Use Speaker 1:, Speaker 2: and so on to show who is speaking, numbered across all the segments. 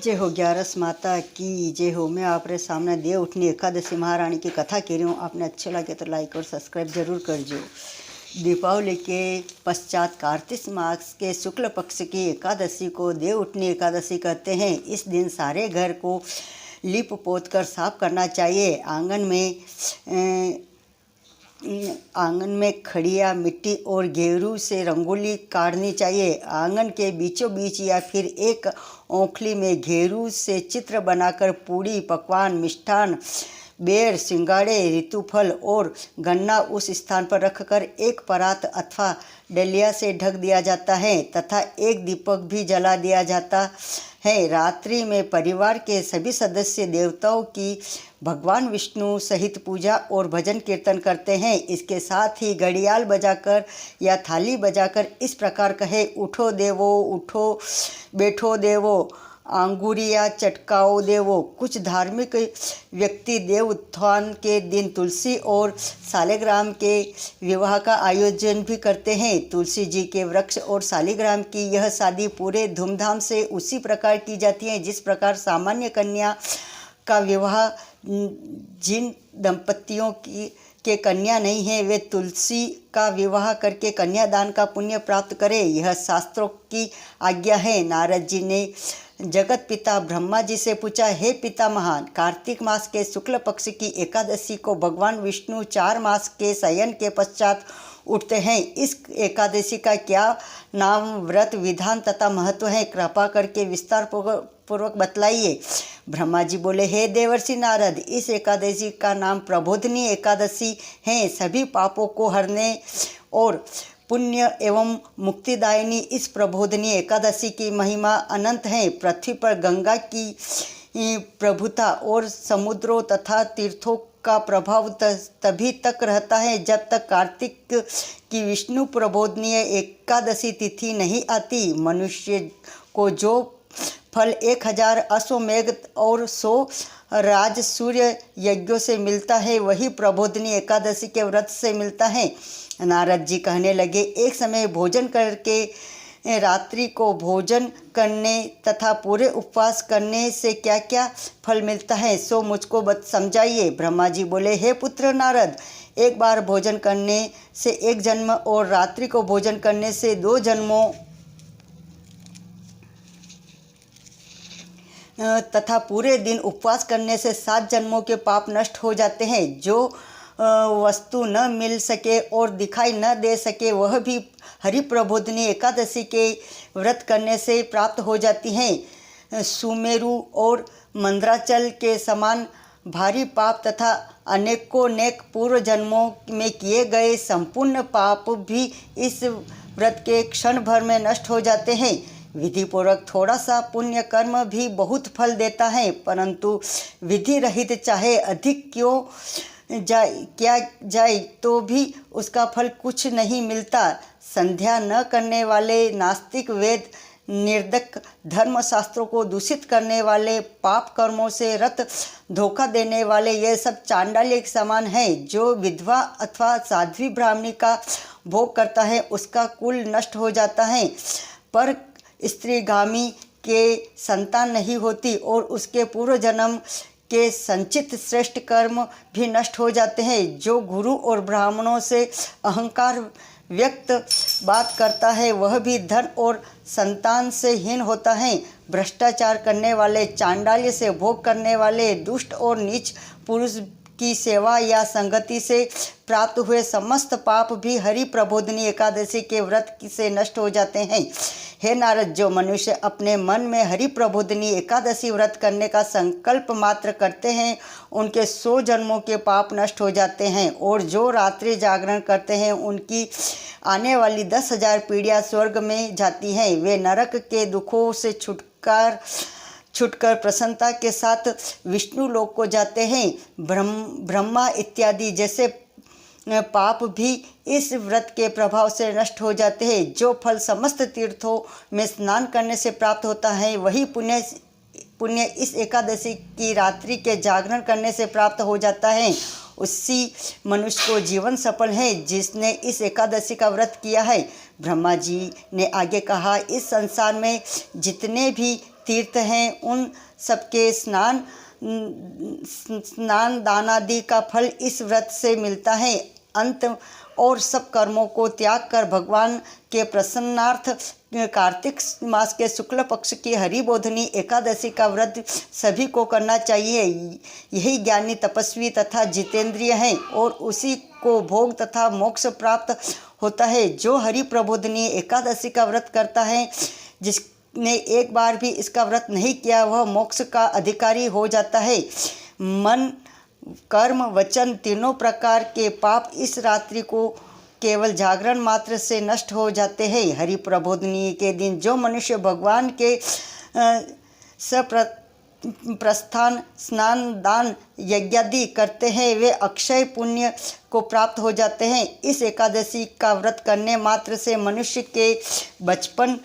Speaker 1: जय हो ग्यारस माता की जय हो। मैं आपरे सामने देव उठनी एकादशी महारानी की कथा कह रही हूँ। आपने अच्छे लगे तो लाइक और सब्सक्राइब जरूर कर जो। दीपावली के पश्चात कार्तिक मास के शुक्ल पक्ष की एकादशी को देव उठनी एकादशी कहते हैं। इस दिन सारे घर को लीप पोत कर साफ करना चाहिए। आंगन में खड़िया मिट्टी और गेरू से रंगोली काटनी चाहिए। आंगन के बीचों बीच या फिर एक ओखली में गेरू से चित्र बनाकर पूड़ी पकवान मिष्ठान बेर सिंगाड़े ऋतुफल और गन्ना उस स्थान पर रखकर एक परात अथवा डलिया से ढक दिया जाता है तथा एक दीपक भी जला दिया जाता है। रात्रि में परिवार के सभी सदस्य देवताओं की भगवान विष्णु सहित पूजा और भजन कीर्तन करते हैं। इसके साथ ही घड़ियाल बजाकर या थाली बजाकर इस प्रकार कहे, उठो देवो उठो, बैठो देवो, आंगुरिया चटकाओ देवो। कुछ धार्मिक व्यक्ति देव उत्थान के दिन तुलसी और सालिग्राम के विवाह का आयोजन भी करते हैं। तुलसी जी के वृक्ष और सालिग्राम की यह शादी पूरे धूमधाम से उसी प्रकार की जाती है जिस प्रकार सामान्य कन्या का विवाह। जिन दंपतियों के कन्या नहीं है वे तुलसी का विवाह करके कन्यादान का पुण्य प्राप्त करें, यह शास्त्रों की आज्ञा है। नारद जी ने जगत पिता ब्रह्मा जी से पूछा, हे पिता महान, कार्तिक मास के शुक्ल पक्ष की एकादशी को भगवान विष्णु 4 मास के शयन के पश्चात उठते हैं। इस एकादशी का क्या नाम, व्रत विधान तथा महत्व है, कृपा करके विस्तार पूर्वक बतलाइए। ब्रह्मा जी बोले, हे देवर्षि नारद, इस एकादशी का नाम प्रबोधिनी एकादशी है। सभी पापों को हरने और पुण्य एवं मुक्तिदायिनी इस प्रबोधिनी एकादशी की महिमा अनंत है। पृथ्वी पर गंगा की प्रभुता और समुद्रों तथा तीर्थों का प्रभाव तभी तक रहता है जब तक कार्तिक की विष्णु प्रबोधिनी एकादशी तिथि नहीं आती। मनुष्य को जो फल 1000 अश्वमेध और 100 राज सूर्य यज्ञों से मिलता है वही प्रबोधिनी एकादशी के व्रत से मिलता है। नारद जी कहने लगे, एक समय भोजन करके रात्रि को भोजन करने तथा पूरे उपवास करने से क्या क्या फल मिलता है सो मुझको समझाइए। ब्रह्मा जी बोले, हे पुत्र नारद, एक बार भोजन करने से 1 जन्म और रात्रि को भोजन करने से 2 जन्मों तथा पूरे दिन उपवास करने से 7 जन्मों के पाप नष्ट हो जाते हैं। जो वस्तु न मिल सके और दिखाई न दे सके वह भी हरि प्रबोधिनी एकादशी के व्रत करने से प्राप्त हो जाती हैं। सुमेरु और मंद्राचल के समान भारी पाप तथा अनेकोनेक पूर्व जन्मों में किए गए संपूर्ण पाप भी इस व्रत के क्षण भर में नष्ट हो जाते हैं। विधि पूर्वक थोड़ा सा पुण्य कर्म भी बहुत फल देता है, परंतु विधि रहित चाहे अधिक किया जाए तो भी उसका फल कुछ नहीं मिलता। संध्या न करने वाले नास्तिक, वेद निर्दक, धर्मशास्त्रों को दूषित करने वाले, पाप कर्मों से रत धोखा देने वाले, ये सब चांडाल्य के समान है। जो विधवा अथवा साध्वी ब्राह्मणी का भोग करता है उसका कुल नष्ट हो जाता है, पर स्त्रीगामी के संतान नहीं होती और उसके पूर्व जन्म के संचित श्रेष्ठ कर्म भी नष्ट हो जाते हैं। जो गुरु और ब्राह्मणों से अहंकार व्यक्त बात करता है वह भी धन और संतान से हीन होता है। भ्रष्टाचार करने वाले, चांडाल्य से भोग करने वाले, दुष्ट और नीच पुरुष की सेवा या संगति से प्राप्त हुए समस्त पाप भी हरि प्रबोधिनी एकादशी के व्रत से नष्ट हो जाते हैं। हे नारद, जो मनुष्य अपने मन में हरि प्रबोधिनी एकादशी व्रत करने का संकल्प मात्र करते हैं उनके 100 जन्मों के पाप नष्ट हो जाते हैं, और जो रात्रि जागरण करते हैं उनकी आने वाली 10,000 पीढ़ियाँ स्वर्ग में जाती हैं। वे नरक के दुखों से छुटकर प्रसन्नता के साथ विष्णु लोक को जाते हैं। ब्रह्मा इत्यादि जैसे पाप भी इस व्रत के प्रभाव से नष्ट हो जाते हैं। जो फल समस्त तीर्थों में स्नान करने से प्राप्त होता है वही पुण्य इस एकादशी की रात्रि के जागरण करने से प्राप्त हो जाता है। उसी मनुष्य को जीवन सफल है जिसने इस एकादशी का व्रत किया है। ब्रह्मा जी ने आगे कहा, इस संसार में जितने भी तीर्थ हैं उन सबके स्नान दान आदि का फल इस व्रत से मिलता है। अंत और सब कर्मों को त्याग कर भगवान के प्रसन्नार्थ कार्तिक मास के शुक्ल पक्ष की हरिबोधनी एकादशी का व्रत सभी को करना चाहिए। यही ज्ञानी, तपस्वी तथा जितेंद्रिय है और उसी को भोग तथा मोक्ष प्राप्त होता है। जो हरि प्रबोधनी एकादशी का व्रत करता है, जिसने एक बार भी इसका व्रत नहीं किया, वह मोक्ष का अधिकारी हो जाता है। मन, कर्म, वचन तीनों प्रकार के पाप इस रात्रि को केवल जागरण मात्र से नष्ट हो जाते हैं। हरि प्रबोधनी के दिन जो मनुष्य भगवान के प्रस्थान, स्नान, दान, यज्ञादि करते हैं, वे अक्षय पुण्य को प्राप्त हो जाते हैं। इस एकादशी का व्रत करने मात्र से मनुष्य के बचपन,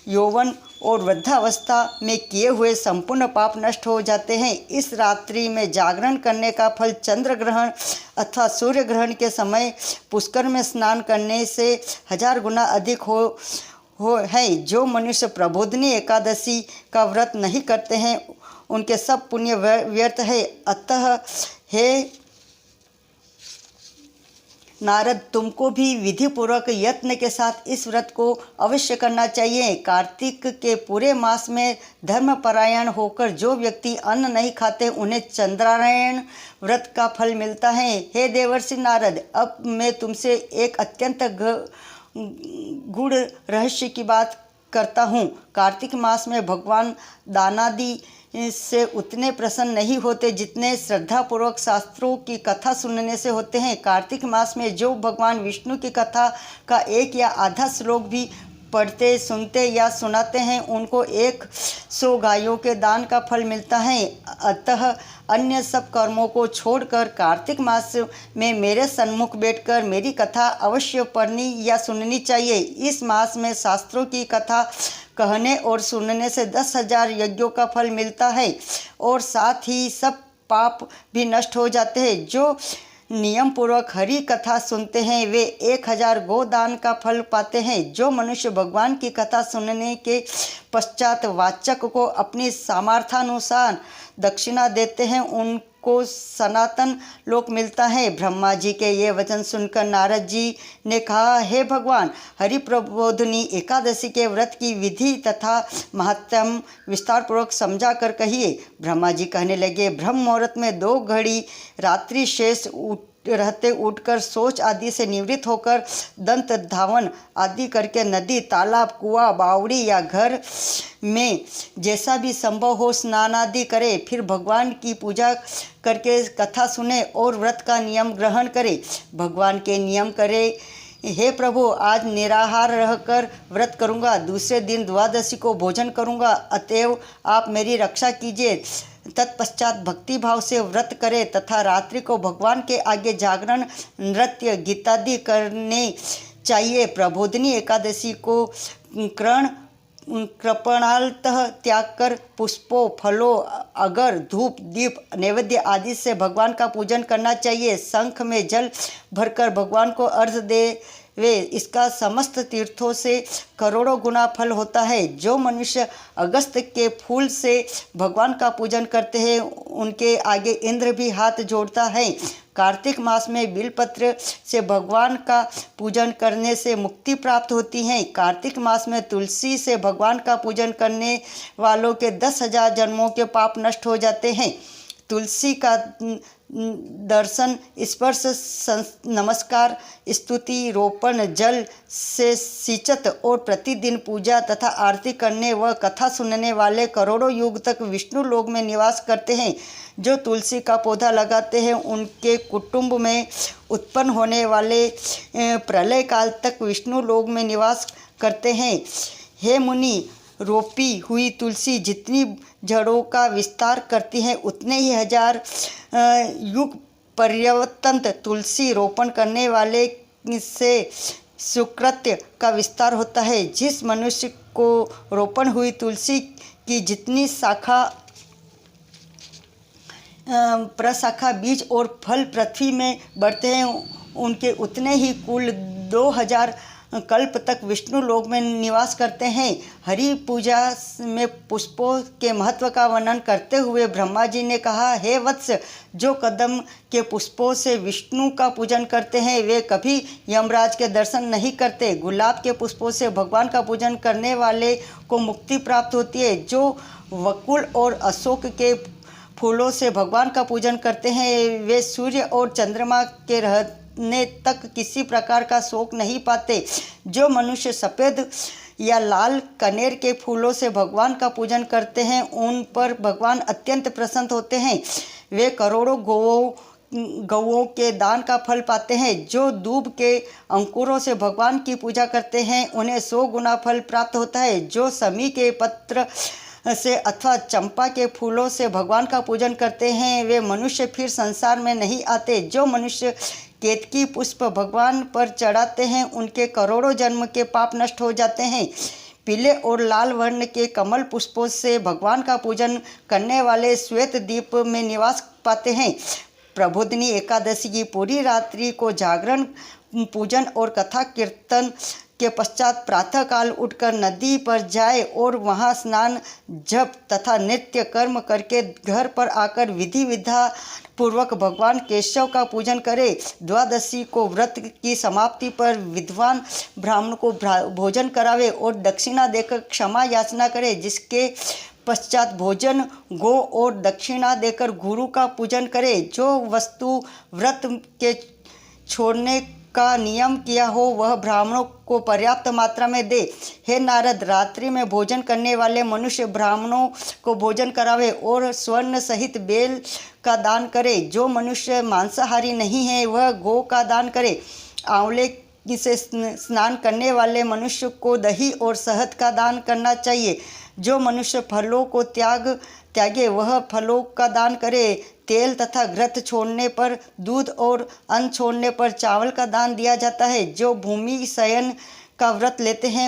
Speaker 1: यौवन और वृद्धावस्था में किए हुए संपूर्ण पाप नष्ट हो जाते हैं। इस रात्रि में जागरण करने का फल चंद्र ग्रहण अथवा सूर्य ग्रहण के समय पुष्कर में स्नान करने से 1000 गुना अधिक हो है। जो मनुष्य प्रबोधनी एकादशी का व्रत नहीं करते हैं, उनके सब पुण्य व्यर्थ है। अतः हे नारद, तुमको भी विधिपूर्वक यत्न के साथ इस व्रत को अवश्य करना चाहिए। कार्तिक के पूरे मास में धर्मपरायण होकर जो व्यक्ति अन्न नहीं खाते, उन्हें चंद्रायण व्रत का फल मिलता है। हे देवर्षि नारद, अब मैं तुमसे एक अत्यंत गूढ़ रहस्य की बात करता हूँ। कार्तिक मास में भगवान दानादि से उतने प्रसन्न नहीं होते जितने श्रद्धापूर्वक शास्त्रों की कथा सुनने से होते हैं। कार्तिक मास में जो भगवान विष्णु की कथा का एक या आधा श्लोक भी पढ़ते, सुनते या सुनाते हैं, उनको 100 गायों के दान का फल मिलता है। अतः अन्य सब कर्मों को छोड़कर कार्तिक मास में मेरे सन्मुख बैठकर मेरी कथा अवश्य पढ़नी या सुननी चाहिए। इस मास में शास्त्रों की कथा कहने और सुनने से 10,000 यज्ञों का फल मिलता है और साथ ही सब पाप भी नष्ट हो जाते हैं। जो नियम पूर्वक हरि कथा सुनते हैं, वे 1000 गोदान का फल पाते हैं। जो मनुष्य भगवान की कथा सुनने के पश्चात वाचक को अपनी सामर्थ्यानुसार दक्षिणा देते हैं, उनको सनातन लोक मिलता है। ब्रह्मा जी के ये वचन सुनकर नारद जी ने कहा, हे भगवान, हरि प्रबोधनी एकादशी के व्रत की विधि तथा महत्तम विस्तार पूर्वक समझा कर कहिए। ब्रह्मा जी कहने लगे, ब्रह्म मुहूर्त में 2 घड़ी रात्रि शेष रहते उठकर शौच आदि से निवृत्त होकर दंत धावन आदि करके नदी, तालाब, कुआं, बावड़ी या घर में जैसा भी संभव हो स्नान आदि करे। फिर भगवान की पूजा करके कथा सुने और व्रत का नियम ग्रहण करे। भगवान के नियम करे, हे प्रभु, आज निराहार रहकर व्रत करूँगा, दूसरे दिन द्वादशी को भोजन करूँगा, अतएव आप मेरी रक्षा कीजिए। तत्पश्चात भक्ति भाव से व्रत करे तथा रात्रि को भगवान के आगे जागरण, नृत्य, गीतादि करने चाहिए। प्रबोधनी एकादशी को कृपणालतः त्याग कर पुष्पों, फलों, अगर, धूप, दीप, नैवेद्य आदि से भगवान का पूजन करना चाहिए। शंख में जल भरकर भगवान को अर्घ्य दे वे, इसका समस्त तीर्थों से करोड़ों गुना फल होता है। जो मनुष्य अगस्त के फूल से भगवान का पूजन करते हैं, उनके आगे इंद्र भी हाथ जोड़ता है। कार्तिक मास में बिलपत्र से भगवान का पूजन करने से मुक्ति प्राप्त होती है। कार्तिक मास में तुलसी से भगवान का पूजन करने वालों के 10,000 जन्मों के पाप नष्ट हो जाते हैं। तुलसी का दर्शन, स्पर्श, नमस्कार, स्तुति, रोपण, जल से सिंचत और प्रतिदिन पूजा तथा आरती करने व कथा सुनने वाले करोड़ों युग तक विष्णु लोक में निवास करते हैं। जो तुलसी का पौधा लगाते हैं, उनके कुटुंब में उत्पन्न होने वाले प्रलय काल तक विष्णु लोक में निवास करते हैं। हे मुनि, रोपी हुई तुलसी जितनी जड़ों का विस्तार करती है, उतने ही 1000 युग पर्यंत तुलसी रोपण करने वाले से सुकृत्य का विस्तार होता है। जिस मनुष्य को रोपण हुई तुलसी की जितनी शाखा प्रशाखा बीज और फल पृथ्वी में बढ़ते हैं, उनके उतने ही कुल 2000 कल्प तक विष्णु लोक में निवास करते हैं। हरि पूजा में पुष्पों के महत्व का वर्णन करते हुए ब्रह्मा जी ने कहा, हे वत्स, जो कदम के पुष्पों से विष्णु का पूजन करते हैं वे कभी यमराज के दर्शन नहीं करते। गुलाब के पुष्पों से भगवान का पूजन करने वाले को मुक्ति प्राप्त होती है। जो वकुल और अशोक के फूलों से भगवान का पूजन करते हैं वे सूर्य और चंद्रमा के रहने तक किसी प्रकार का शोक नहीं पाते। जो मनुष्य सफ़ेद या लाल कनेर के फूलों से भगवान का पूजन करते हैं उन पर भगवान अत्यंत प्रसन्न होते हैं। वे करोड़ों गौओं के दान का फल पाते हैं। जो दूब के अंकुरों से भगवान की पूजा करते हैं उन्हें 100 गुना फल प्राप्त होता है। जो समी के पत्र से अथवा चंपा के फूलों से भगवान का पूजन करते हैं वे मनुष्य फिर संसार में नहीं आते। जो मनुष्य केतकी पुष्प भगवान पर चढ़ाते हैं उनके करोड़ों जन्म के पाप नष्ट हो जाते हैं। पीले और लाल वर्ण के कमल पुष्पों से भगवान का पूजन करने वाले श्वेत द्वीप में निवास पाते हैं। प्रबोधिनी एकादशी की पूरी रात्रि को जागरण, पूजन और कथा कीर्तन के पश्चात प्रातःकाल उठकर नदी पर जाए और वहां स्नान, जप तथा नित्य कर्म करके घर पर आकर विधि विधान पूर्वक भगवान केशव का पूजन करे। द्वादशी को व्रत की समाप्ति पर विद्वान ब्राह्मण को भोजन करावे और दक्षिणा देकर क्षमा याचना करे। जिसके पश्चात भोजन, गो और दक्षिणा देकर गुरु का पूजन करे। जो वस्तु व्रत के छोड़ने का नियम किया हो वह ब्राह्मणों को पर्याप्त मात्रा में दे। हे नारद, रात्रि में भोजन करने वाले मनुष्य ब्राह्मणों को भोजन करावे और स्वर्ण सहित बेल का दान करे। जो मनुष्य मांसाहारी नहीं है वह गो का दान करे। आंवले से स्नान करने वाले मनुष्य को दही और शहद का दान करना चाहिए। जो मनुष्य फलों को त्यागे वह फलों का दान करे। तेल तथा घृत छोड़ने पर दूध और अन्न छोड़ने पर चावल का दान दिया जाता है। जो भूमि शयन का व्रत लेते हैं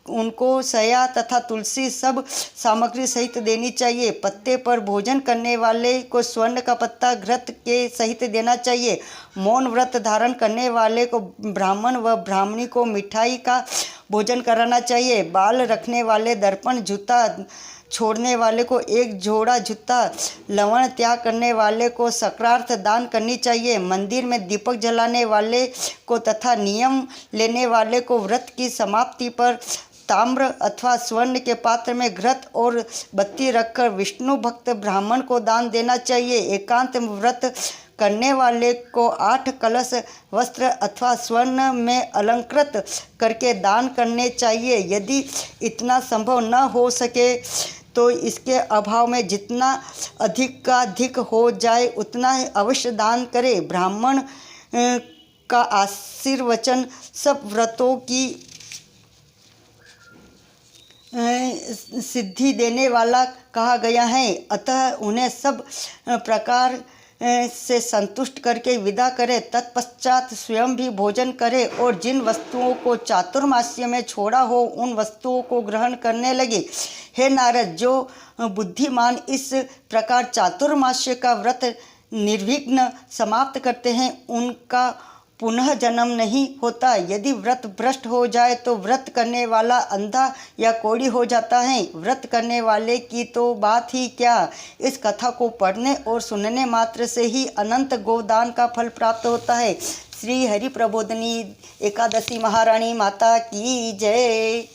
Speaker 1: उनको शया तथा तुलसी सब सामग्री सहित देनी चाहिए। पत्ते पर भोजन करने वाले को स्वर्ण का पत्ता घृत के सहित देना चाहिए। मौन व्रत धारण करने वाले को ब्राह्मण व ब्राह्मणी को मिठाई का भोजन कराना चाहिए। बाल रखने वाले दर्पण, जूता छोड़ने वाले को एक जोड़ा जूता, लवण त्याग करने वाले को सक्रार्थ दान करनी चाहिए। मंदिर में दीपक जलाने वाले को तथा नियम लेने वाले को व्रत की समाप्ति पर ताम्र अथवा स्वर्ण के पात्र में घृत और बत्ती रखकर विष्णु भक्त ब्राह्मण को दान देना चाहिए। एकांत व्रत करने वाले को 8 कलश वस्त्र अथवा स्वर्ण में अलंकृत करके दान करने चाहिए। यदि इतना संभव न हो सके तो इसके अभाव में जितना अधिक का अधिक हो जाए उतना अवश्य दान करे। ब्राह्मण का आशीर्वचन सब व्रतों की सिद्धि देने वाला कहा गया है, अतः उन्हें सब प्रकार से संतुष्ट करके विदा करे। तत्पश्चात स्वयं भी भोजन करे और जिन वस्तुओं को चातुर्मास्य में छोड़ा हो उन वस्तुओं को ग्रहण करने लगे। हे नारद, जो बुद्धिमान इस प्रकार चातुर्मास्य का व्रत निर्विघ्न समाप्त करते हैं उनका पुनः जन्म नहीं होता। यदि व्रत भ्रष्ट हो जाए तो व्रत करने वाला अंधा या कोढ़ी हो जाता है। व्रत करने वाले की तो बात ही क्या, इस कथा को पढ़ने और सुनने मात्र से ही अनंत गोदान का फल प्राप्त होता है। श्री हरि प्रबोधिनी एकादशी महारानी माता की जय।